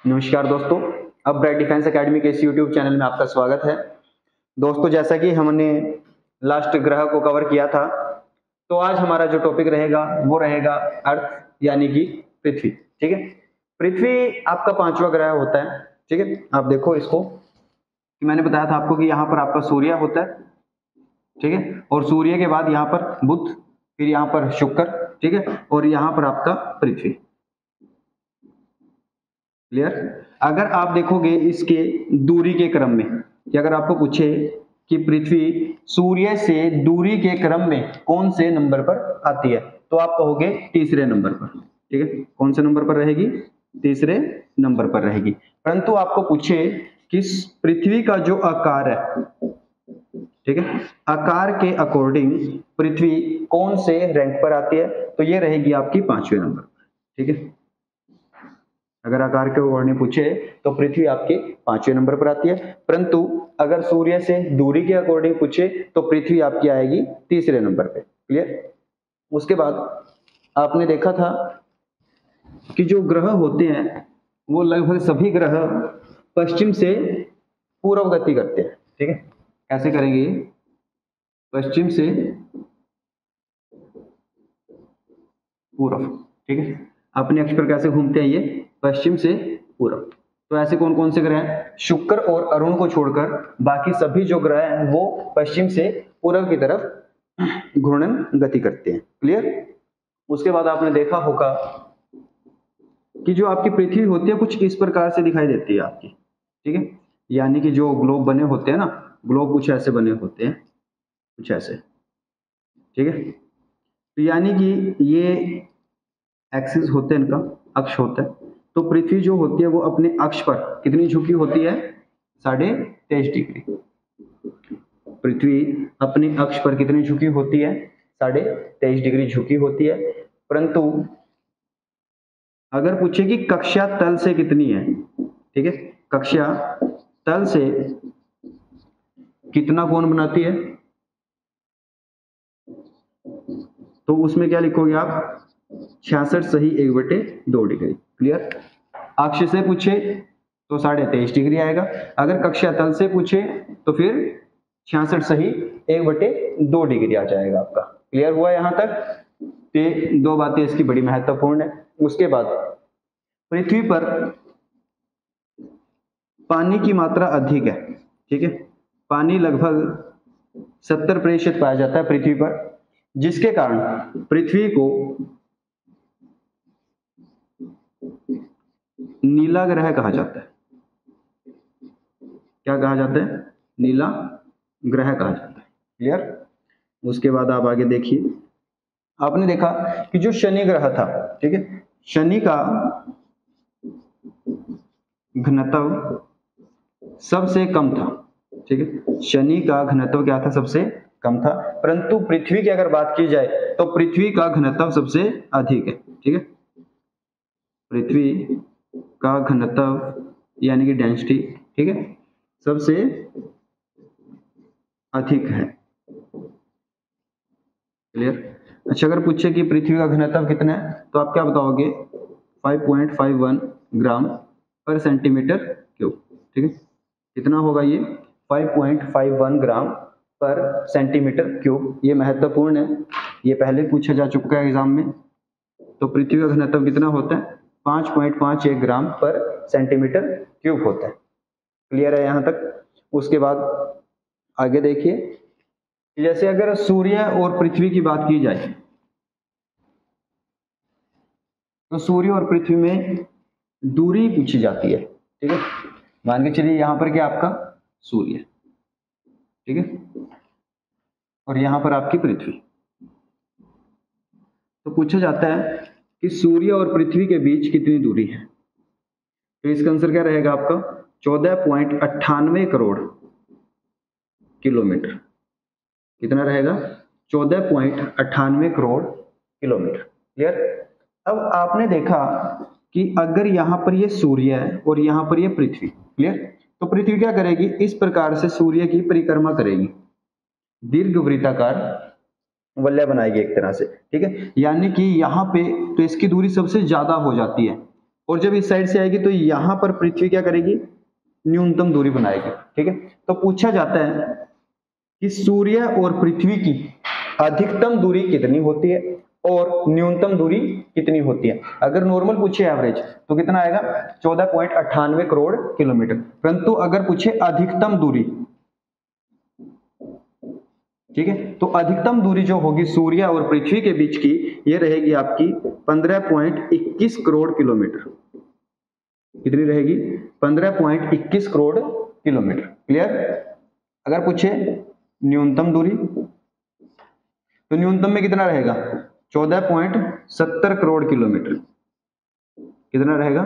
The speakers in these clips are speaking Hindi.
नमस्कार दोस्तों, अब ब्राइट डिफेंस एकेडमी के इस यूट्यूब चैनल में आपका स्वागत है। दोस्तों, जैसा कि हमने लास्ट ग्रह को कवर किया था, तो आज हमारा जो टॉपिक रहेगा वो रहेगा अर्थ यानी कि पृथ्वी। ठीक है, पृथ्वी आपका पांचवा ग्रह होता है। ठीक है, आप देखो इसको कि मैंने बताया था आपको कि यहाँ पर आपका सूर्य होता है। ठीक है, और सूर्य के बाद यहाँ पर बुध, फिर यहाँ पर शुक्र, ठीक है, और यहाँ पर आपका पृथ्वी। क्लियर। अगर आप देखोगे इसके दूरी के क्रम में, कि अगर आपको पूछे कि पृथ्वी सूर्य से दूरी के क्रम में कौन से नंबर पर आती है, तो आप कहोगे तीसरे नंबर पर। ठीक है, कौन से नंबर पर रहेगी? तीसरे नंबर पर रहेगी। परंतु आपको पूछे कि पृथ्वी का जो आकार है, ठीक है, आकार के अकॉर्डिंग पृथ्वी कौन से रैंक पर आती है, तो ये रहेगी आपकी पांचवें नंबर पर। ठीक है, अगर आकार के अकॉर्डिंग पूछे तो पृथ्वी आपके पांचवें नंबर पर आती है। परंतु अगर सूर्य से दूरी के अकॉर्डिंग पूछे तो पृथ्वी आपकी आएगी तीसरे नंबर पे। क्लियर। उसके बाद आपने देखा था कि जो ग्रह होते हैं वो लगभग सभी ग्रह पश्चिम से पूर्व गति करते हैं। ठीक है, कैसे करेंगे? पश्चिम से पूर्व। ठीक है, अपने अक्ष पर कैसे घूमते हैं? ये पश्चिम से पूर्व। तो ऐसे कौन कौन से ग्रह हैं? शुक्र और अरुण को छोड़कर बाकी सभी जो ग्रह हैं वो पश्चिम से पूर्व की तरफ घूर्णन गति करते हैं। क्लियर। उसके बाद आपने देखा होगा कि जो आपकी पृथ्वी होती है कुछ इस प्रकार से दिखाई देती है आपकी। ठीक है, यानी कि जो ग्लोब बने होते हैं ना, ग्लोब कुछ ऐसे बने होते हैं, कुछ ऐसे। ठीक है, तो यानी कि ये एक्सिस होते हैं, इनका अक्ष होता है। तो पृथ्वी जो होती है वो अपने अक्ष पर कितनी झुकी होती है? 23.5 डिग्री। पृथ्वी अपने अक्ष पर कितनी झुकी होती है? 23.5 डिग्री झुकी होती है। परंतु अगर पूछे कि कक्षा तल से कितनी है, ठीक है, कक्षा तल से कितना कोण बनाती है, तो उसमें क्या लिखोगे आप? 66 सही 1/2 डिग्री। क्लियर। अक्ष से पूछे तो 23.5 डिग्री आएगा। अगर कक्षा तल से पूछे तो फिर 66 सही 1/2 डिग्री आ जाएगा आपका। क्लियर हुआ यहां तक? ये दो बातें इसकी बड़ी महत्वपूर्ण है। उसके बाद पृथ्वी पर पानी की मात्रा अधिक है। ठीक है, पानी लगभग 70% पाया जाता है पृथ्वी पर, जिसके कारण पृथ्वी को नीला ग्रह कहा जाता है। क्या कहा जाता है? नीला ग्रह कहा जाता है। क्लियर। उसके बाद आप आगे देखिए, आपने देखा कि जो शनि ग्रह था, ठीक है, शनि का घनत्व सबसे कम था। ठीक है, शनि का घनत्व क्या था? सबसे कम था। परंतु पृथ्वी की अगर बात की जाए तो पृथ्वी का घनत्व सबसे अधिक है। ठीक है, पृथ्वी का घनत्व यानी कि डेंसिटी, ठीक है, सबसे अधिक है। क्लियर। अच्छा, अगर पूछे कि पृथ्वी का घनत्व कितना है तो आप क्या बताओगे? 5.51 ग्राम पर सेंटीमीटर क्यूब। ठीक है, कितना होगा ये? 5.51 ग्राम पर सेंटीमीटर क्यूब। ये महत्वपूर्ण है, ये पहले पूछा जा चुका है एग्जाम में। तो पृथ्वी का घनत्व कितना होता है? 5.51 ग्राम पर सेंटीमीटर क्यूब होता है। क्लियर है यहां तक? उसके बाद आगे देखिए, जैसे अगर सूर्य और पृथ्वी की बात की जाए तो सूर्य और पृथ्वी में दूरी पूछी जाती है। ठीक है, मान के चलिए यहां पर क्या आपका सूर्य, ठीक है, और यहां पर आपकी पृथ्वी। तो पूछा जाता है कि सूर्य और पृथ्वी के बीच कितनी दूरी है। तो इसका आंसर क्या रहेगा आपका? 14.98 करोड़ किलोमीटर। कितना रहेगा? 14.98 करोड़ किलोमीटर। क्लियर। अब आपने देखा कि अगर यहां पर ये सूर्य है और यहां पर ये पृथ्वी, क्लियर, तो पृथ्वी क्या करेगी? इस प्रकार से सूर्य की परिक्रमा करेगी, दीर्घवृत्ताकार वलय बनाएगी एक तरह से। ठीक है, यानी कि यहाँ पे तो इसकी दूरी सबसे ज्यादा हो जाती है, और जब इस साइड से आएगी तो यहां पर पृथ्वी क्या करेगी, न्यूनतम दूरी बनाएगी। ठीक है, तो पूछा जाता है कि सूर्य और पृथ्वी की अधिकतम दूरी कितनी होती है और न्यूनतम दूरी कितनी होती है। अगर नॉर्मल पूछे एवरेज तो कितना आएगा, 14.98 करोड़ किलोमीटर। परंतु अगर पूछे अधिकतम दूरी, ठीक है, तो अधिकतम दूरी जो होगी सूर्य और पृथ्वी के बीच की, ये रहेगी आपकी 15.21 करोड़ किलोमीटर। कितनी रहेगी, 15.21 करोड़ किलोमीटर। क्लियर। अगर पूछे न्यूनतम दूरी तो न्यूनतम में कितना रहेगा, 14.70 करोड़ किलोमीटर। कितना रहेगा,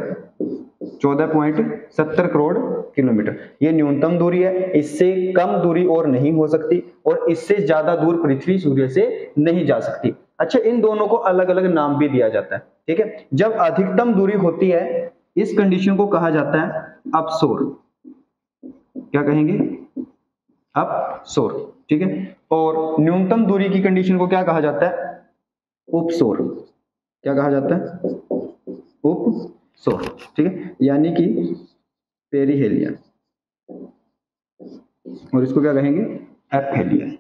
14.70 करोड़ किलोमीटर। ये न्यूनतम दूरी है, इससे कम दूरी और नहीं हो सकती और इससे ज्यादा दूर पृथ्वी सूर्य से नहीं जा सकती। अच्छा, इन दोनों को अलग अलग नाम भी दिया जाता है। ठीक है, जब अधिकतम दूरी होती है इस कंडीशन को कहा जाता है अपसोर। क्या कहेंगे, अपसोर। ठीक है, और न्यूनतम दूरी की कंडीशन को क्या कहा जाता है, उपसोर। क्या कहा जाता है, उपसोर। ठीक है, यानी कि पेरिहेलियन, और इसको क्या कहेंगे, एपहेलियन।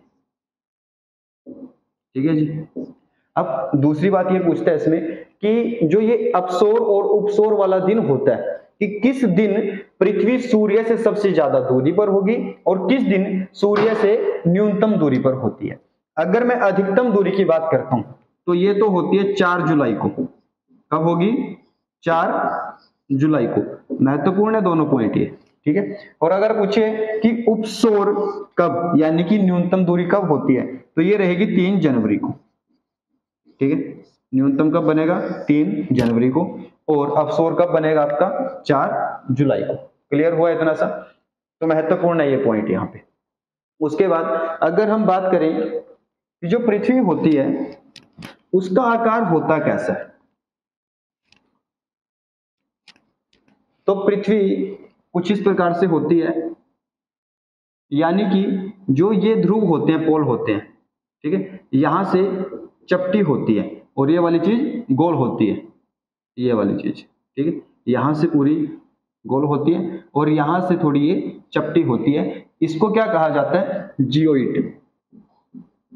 ठीक है जी। अब दूसरी बात ये पूछता है इसमें कि जो ये अपसोर और उपसोर वाला दिन होता है कि किस दिन पृथ्वी सूर्य से सबसे ज्यादा दूरी पर होगी और किस दिन सूर्य से न्यूनतम दूरी पर होती है। अगर मैं अधिकतम दूरी की बात करता हूं तो ये तो होती है 4 जुलाई को। कब होगी, 4 जुलाई को। महत्वपूर्ण है दोनों पॉइंट ये। ठीक है, और अगर पूछे कि उपसोर कब, यानी कि न्यूनतम दूरी कब होती है, तो ये रहेगी 3 जनवरी को। ठीक है, न्यूनतम कब बनेगा, 3 जनवरी को, और अपसोर कब बनेगा आपका, 4 जुलाई को। क्लियर हुआ इतना सा, तो महत्वपूर्ण है ये पॉइंट यहाँ पे। उसके बाद अगर हम बात करें कि जो पृथ्वी होती है उसका आकार होता कैसा है, तो पृथ्वी कुछ इस प्रकार से होती है, यानी कि जो ये ध्रुव होते हैं, पोल होते हैं, ठीक है, यहां से चपटी होती है और ये वाली चीज गोल होती है, ये वाली चीज। ठीक है, यहां से पूरी गोल होती है और यहां से थोड़ी ये चपटी होती है। इसको क्या कहा जाता है, जियोइड।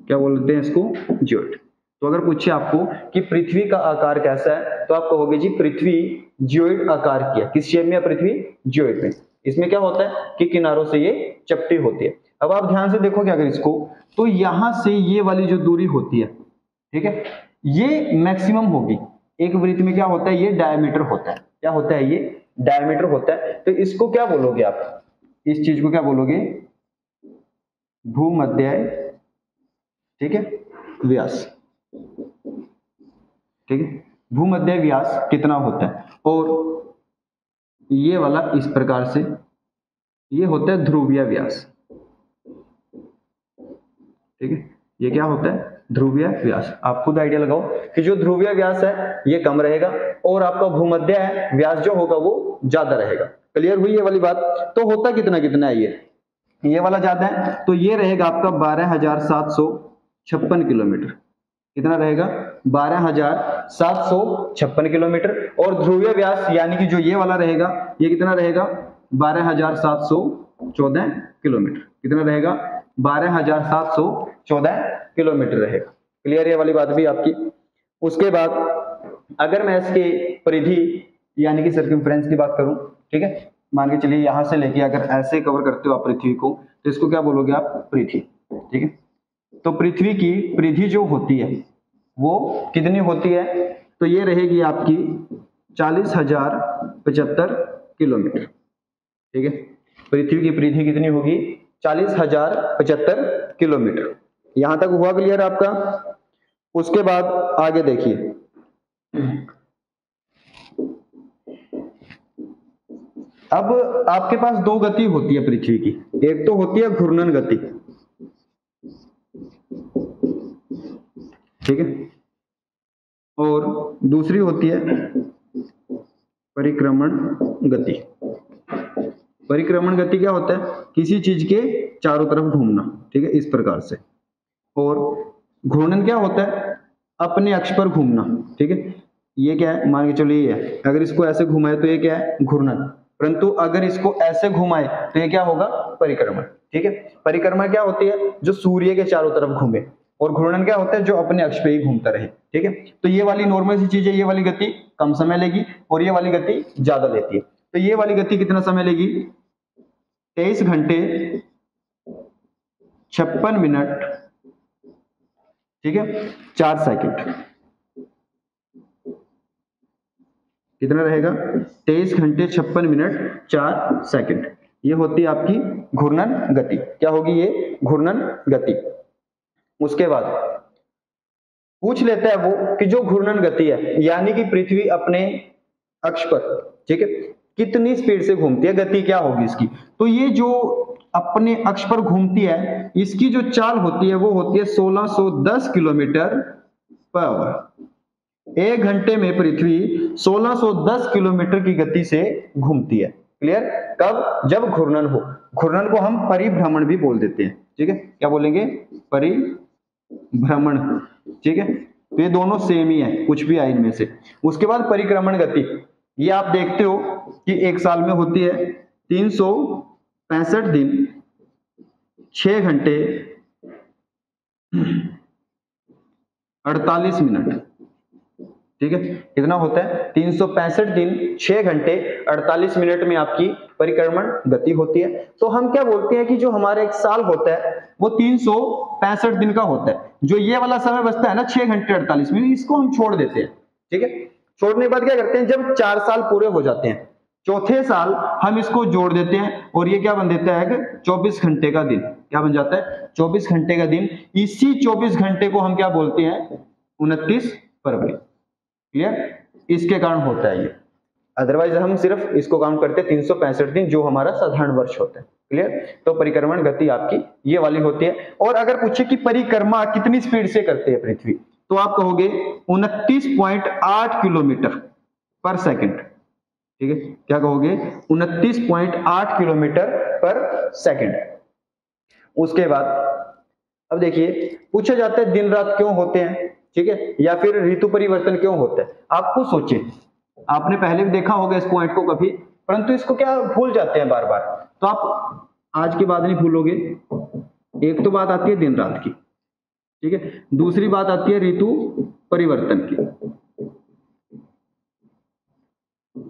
क्या बोलते हैं इसको, जियोइड। तो अगर पूछे आपको कि पृथ्वी का आकार कैसा है तो आप कहोगे जी पृथ्वी जियोइड आकार की है। किस शेप में है पृथ्वी, जियोइड में। इसमें क्या होता है कि किनारों से ये चपटी होती है। अब आप ध्यान से देखोगे अगर इसको, तो यहां से ये वाली जो दूरी होती है, ठीक है, ये मैक्सिमम होगी। एक वृत्त में क्या होता है, ये डायमीटर होता है। क्या होता है, ये डायमीटर होता है। तो इसको क्या बोलोगे आप, इस चीज को क्या बोलोगे, भूमध्य, ठीक है, व्यास। ठीक है, भूमध्य व्यास कितना होता है, और ये वाला इस प्रकार से ये होता है ध्रुवीय व्यास। ठीक है, ये क्या होता है, ध्रुवीय व्यास। आप खुद आइडिया लगाओ कि जो ध्रुवीय व्यास है ये कम रहेगा और आपका भूमध्य व्यास जो होगा वो ज्यादा रहेगा। क्लियर हुई ये वाली बात। तो होता कितना कितना है, ये वाला ज्यादा है तो ये रहेगा आपका 12,756 किलोमीटर। कितना रहेगा, 12,756 किलोमीटर। और ध्रुवीय व्यास यानी कि जो ये वाला रहेगा ये कितना रहेगा, 12,714 किलोमीटर। कितना रहेगा, 12,714 किलोमीटर रहेगा। क्लियर ये वाली बात भी आपकी। उसके बाद अगर मैं इसके परिधि यानी कि सर्कमफ्रेंस की बात करूं, ठीक है, मान के चलिए यहां से लेके अगर ऐसे कवर करते हो आप पृथ्वी को, तो इसको क्या बोलोगे आप, परिधि। ठीक है, तो पृथ्वी की परिधि जो होती है वो कितनी होती है, तो ये रहेगी आपकी 40,075 किलोमीटर। ठीक है, पृथ्वी की परिधि कितनी होगी, 40,075 किलोमीटर। यहां तक हुआ क्लियर आपका। उसके बाद आगे देखिए, अब आपके पास दो गति होती है पृथ्वी की। एक तो होती है घूर्णन गति, ठीक है, और दूसरी होती है परिक्रमण गति। परिक्रमण गति क्या होता है, किसी चीज के चारों तरफ घूमना। ठीक है, इस प्रकार से। और घूर्णन क्या होता है, अपने अक्ष पर घूमना। ठीक है, ये क्या है, मान के चलिए ये है, अगर इसको ऐसे घुमाए तो ये क्या है, घूर्णन। परंतु अगर इसको ऐसे घुमाए तो ये क्या होगा, परिक्रमण। ठीक है, परिक्रमा क्या होती है, जो सूर्य के चारों तरफ घूमे, और घूर्णन क्या होता है, जो अपने अक्ष पे ही घूमता रहे। ठीक है, तो ये वाली नॉर्मल सी चीज है, ये वाली गति कम समय लेगी और ये वाली गति ज्यादा लेती है। तो ये वाली गति कितना समय लेगी, 23 घंटे 56 मिनट, ठीक है, 4 सेकंड। कितना रहेगा, 23 घंटे 56 मिनट 4 सेकंड। ये होती है आपकी घूर्णन गति। क्या होगी ये, घूर्णन गति। उसके बाद पूछ लेता है वो कि जो घूर्णन गति है, यानी कि पृथ्वी अपने अक्ष पर, ठीक है, कितनी स्पीड से घूमती है, गति क्या होगी इसकी। तो ये जो अपने अक्ष पर घूमती है, इसकी जो चाल होती है वो होती है 1610 किलोमीटर पर आवर। 1 घंटे में पृथ्वी 1610 किलोमीटर की गति से घूमती है। क्लियर, कब, जब घूर्णन हो। घूर्णन को हम परिभ्रमण भी बोल देते हैं। ठीक है, क्या बोलेंगे, परिभ्रमण। ठीक है, तो ये दोनों सेम ही है, कुछ भी है इनमें से। उसके बाद परिक्रमण गति, ये आप देखते हो कि एक साल में होती है 365 दिन 6 घंटे 48 मिनट। ठीक है, कितना होता है, 365 दिन 6 घंटे 48 मिनट में आपकी परिक्रमण गति होती है। तो हम क्या बोलते हैं कि जो हमारा एक साल होता है वो 365 दिन का होता है। जो ये वाला समय बचता है ना 6 घंटे 48 मिनट, इसको हम छोड़ देते हैं। ठीक है, छोड़ने के बाद क्या करते हैं, जब 4 साल पूरे हो जाते हैं, चौथे साल हम इसको जोड़ देते हैं और ये क्या बन देता है, 24 घंटे का दिन। क्या बन जाता है, 24 घंटे का दिन। इसी 24 घंटे को हम क्या बोलते हैं, 29 फरवरी। क्लियर, इसके कारण होता है ये। अदरवाइज हम सिर्फ इसको काउंट करते हैं 365 दिन, जो हमारा साधारण वर्ष होता है। क्लियर, तो परिक्रमण गति आपकी ये वाली होती है। और अगर पूछे कि परिक्रमा कितनी स्पीड से करते हैं पृथ्वी, तो आप कहोगे 29.8 किलोमीटर पर सेकंड। ठीक है, क्या कहोगे, 29.8 किलोमीटर पर सेकंड। उसके बाद अब देखिए, पूछा जाता है दिन रात क्यों होते हैं, ठीक है, या फिर ऋतु परिवर्तन क्यों होता है। आप खुद सोचिए, आपने पहले भी देखा होगा इस पॉइंट को कभी, परंतु इसको क्या भूल जाते हैं बार बार। तो आप आज के बाद नहीं भूलोगे। एक तो बात आती है दिन रात की, ठीक है, दूसरी बात आती है ऋतु परिवर्तन की।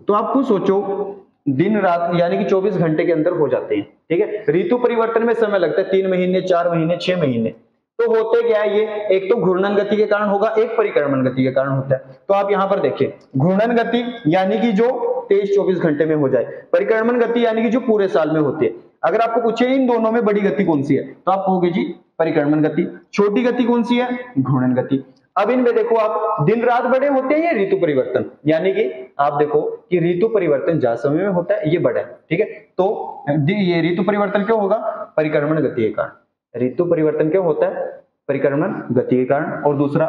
तो आप खुद सोचो, दिन रात यानी कि 24 घंटे के अंदर हो जाते हैं। ठीक है, ऋतु परिवर्तन में समय लगता है 3 महीने, 4 महीने, 6 महीने। तो होते क्या है, ये एक तो घूर्णन गति के कारण होगा, एक परिक्रमण गति के कारण होता है। तो आप यहां पर देखिए, घूर्णन गति यानी कि जो 23-24 घंटे में हो जाए, परिक्रमण गति यानी कि जो पूरे साल में होती है। अगर आपको पूछे इन दोनों में बड़ी गति कौन सी है, तो आप कहोगे जी परिक्रमण गति। छोटी गति कौन सी है, घूर्णन गति। अब इनमें देखो आप, दिन रात बड़े होते हैं या ऋतु परिवर्तन, यानी कि आप देखो कि ऋतु परिवर्तन ज्यादा समय में होता है, ये बड़ा है। ठीक है, तो ये ऋतु परिवर्तन क्यों होगा, परिक्रमण गति के कारण। ऋतु परिवर्तन क्यों होता है, परिक्रमण गति के कारण। और दूसरा,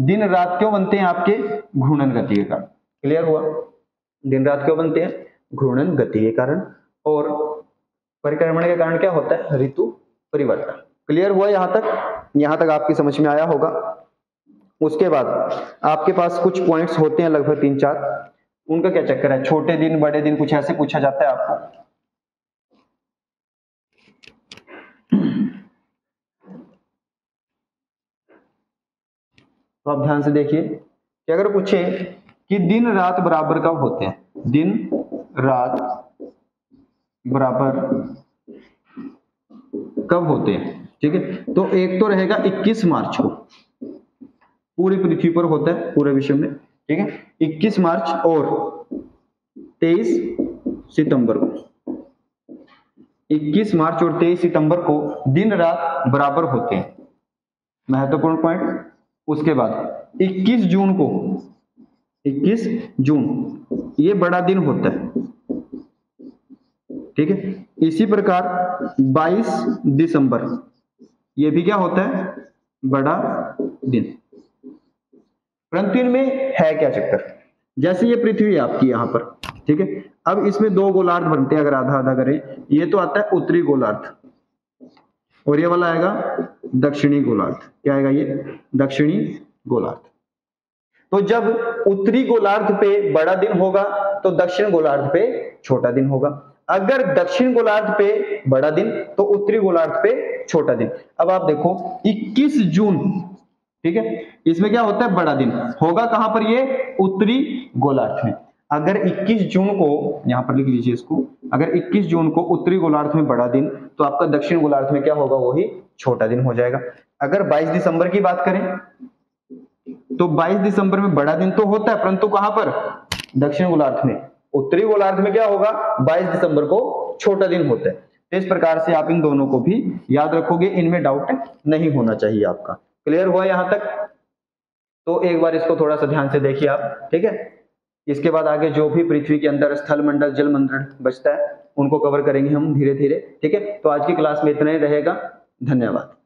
दिन रात क्यों बनते हैं आपके, घूर्णन गति के कारण। क्लियर हुआ, दिन रात क्यों बनते हैं, घूर्णन गति के कारण। और परिक्रमण के कारण क्या होता है, ऋतु परिवर्तन। क्लियर हुआ यहां तक, यहां तक आपकी समझ में आया होगा। उसके बाद आपके पास कुछ पॉइंट्स होते हैं लगभग 3-4, उनका क्या चक्कर है, छोटे दिन बड़े दिन कुछ ऐसे पूछा जाता है आपको। तो आप ध्यान से देखिए कि अगर पूछे कि दिन रात बराबर कब होते हैं, दिन रात बराबर कब होते हैं, ठीक है, तो एक तो रहेगा 21 मार्च को, पूरी पृथ्वी पर होता है पूरे विश्व में। ठीक है, 21 मार्च और 23 सितंबर को, 21 मार्च और 23 सितंबर को दिन रात बराबर होते हैं, महत्वपूर्ण पॉइंट। उसके बाद 21 जून को, 21 जून ये बड़ा दिन होता है। ठीक है, इसी प्रकार 22 दिसंबर ये भी क्या होता है, बड़ा दिन। परंतु इनमें है क्या चक्कर, जैसे ये पृथ्वी है आपकी यहां पर, ठीक है, अब इसमें 2 गोलार्ध बनते हैं, अगर आधा आधा करें, ये तो आता है उत्तरी गोलार्ध और ये वाला आएगा दक्षिणी गोलार्ध। क्या आएगा ये, दक्षिणी गोलार्ध। तो जब उत्तरी गोलार्ध पे बड़ा दिन होगा तो दक्षिण गोलार्ध पे छोटा दिन होगा। अगर दक्षिण गोलार्ध पे बड़ा दिन तो उत्तरी गोलार्ध पे छोटा दिन। अब आप देखो 21 जून, ठीक है, इसमें क्या होता है, बड़ा दिन होगा कहां पर, ये उत्तरी गोलार्ध में। अगर 21 जून को, यहां पर लिख लीजिए इसको, अगर 21 जून को उत्तरी गोलार्ध में बड़ा दिन तो आपका दक्षिण गोलार्ध में क्या होगा, वही छोटा दिन हो जाएगा। अगर 22 दिसंबर की बात करें तो 22 दिसंबर में बड़ा दिन तो होता है, परंतु कहां पर, दक्षिण गोलार्ध में। उत्तरी गोलार्ध में क्या होगा, 22 दिसंबर को छोटा दिन होता है। तो इस प्रकार से आप इन दोनों को भी याद रखोगे, इनमें डाउट नहीं होना चाहिए आपका। क्लियर हुआ यहां तक? तो एक बार इसको थोड़ा सा ध्यान से देखिए आप, ठीक है। इसके बाद आगे जो भी पृथ्वी के अंदर स्थल मंडल, जल मंडल बचता है उनको कवर करेंगे हम धीरे धीरे, ठीक है। तो आज की क्लास में इतना ही रहेगा। धन्यवाद।